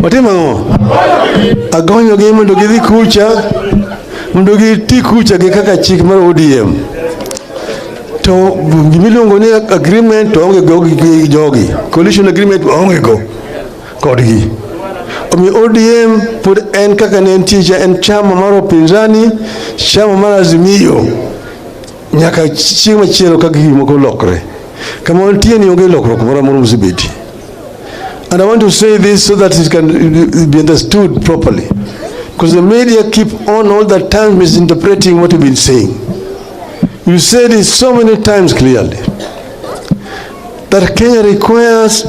Watimo agonyo gi mondo gidhi kucha, mondo giti kucha gi kaka chik mar ODM. To gimiluongo ni agreement to onge go gi jogi. Coalition agreement onge go kodgi. Omi ODM pod en kaka ne entie, en chama mar upinzani, chama mar Azimio, nyaka chieng' machielo kaka gik moko lokre. Kama nitie ni onge lokruok moro amora mosebeti. And I want to say this so that it can be understood properly, because the media keep on all the time misinterpreting what we've been saying. You said it so many times clearly that Kenya requires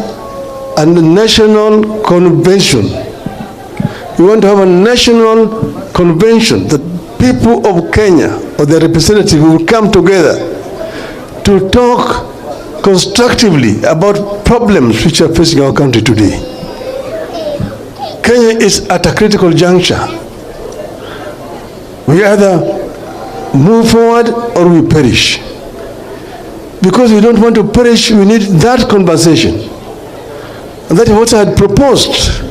a national convention. We want to have a national convention that people of Kenya or their representatives will come together to talk constructively about problems which are facing our country today. Kenya is at a critical juncture. We either move forward or we perish. Because we don't want to perish, we need that conversation. And that is what I had proposed,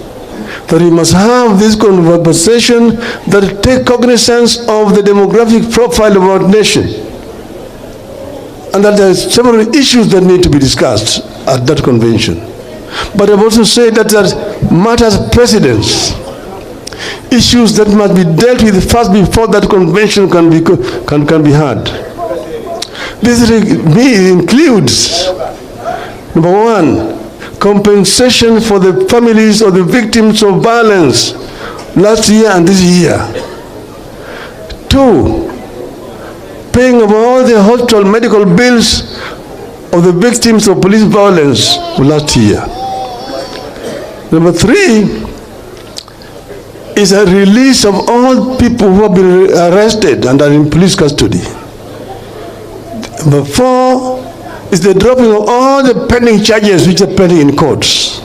that we must have this conversation that take cognizance of the demographic profile of our nation, and that there are several issues that need to be discussed at that convention. But I've also said that there matters precedence, issues that must be dealt with first before that convention can be had. This includes, number one, compensation for the families of the victims of violence last year and this year. Two, paying of all the hospital medical bills of the victims of police violence last year. Number three is a release of all people who have been arrested and are in police custody. Number four is the dropping of all the pending charges which are pending in courts.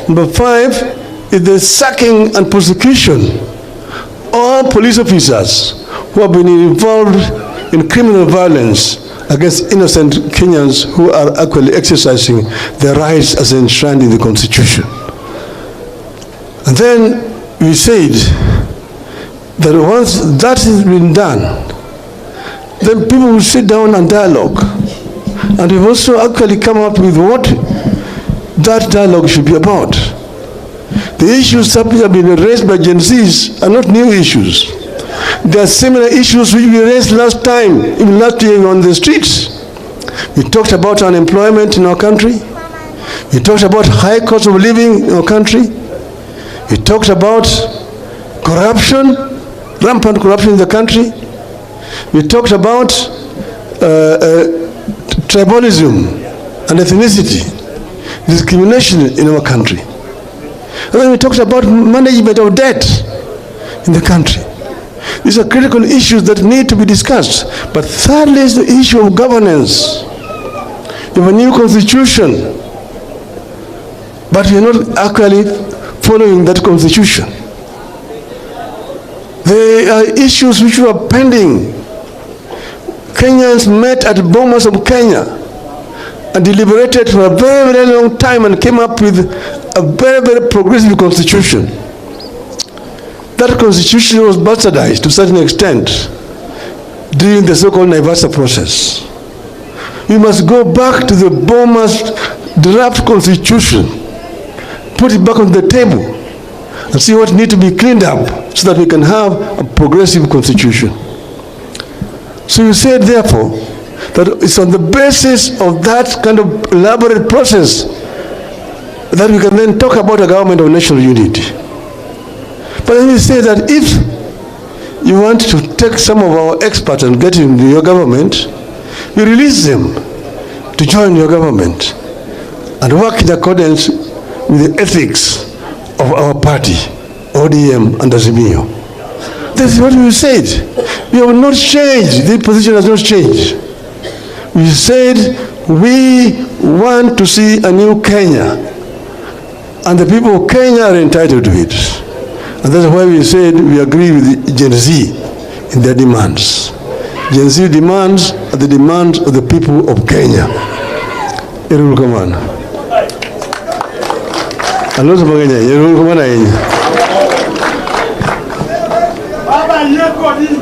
Number five is the sacking and prosecution of all police officers who have been involved in criminal violence against innocent Kenyans who are actually exercising their rights as enshrined in the Constitution. And then we said that once that has been done, then people will sit down and dialogue. And we've also actually come up with what that dialogue should be about. The issues that have been raised by Gen Zs are not new issues. There are similar issues which we raised last time, even last year on the streets. We talked about unemployment in our country. We talked about high cost of living in our country. We talked about corruption, rampant corruption in the country. We talked about tribalism and ethnicity, discrimination in our country. And then we talked about management of debt in the country. These are critical issues that need to be discussed. But thirdly is the issue of governance. We have a new constitution, but we are not actually following that constitution. There are issues which were pending. Kenyans met at Bomas of Kenya and deliberated for a very, very long time and came up with a very, very progressive constitution. That constitution was bastardized to a certain extent during the so-called Naivasha process. We must go back to the Bomas draft constitution, put it back on the table, and see what needs to be cleaned up so that we can have a progressive constitution. So you said, therefore, that it's on the basis of that kind of elaborate process that we can then talk about a government of national unity. But then you say that if you want to take some of our experts and get into your government, you release them to join your government and work in accordance with the ethics of our party, ODM and Azimio. This is what we said. We have not changed. The position has not changed. We said we want to see a new Kenya, and the people of Kenya are entitled to it. And that's why we said we agree with Gen Z in their demands. Gen Z demands are the demands of the people of Kenya. Aloso mangenya, yero kumana yenye. Baba yeko ni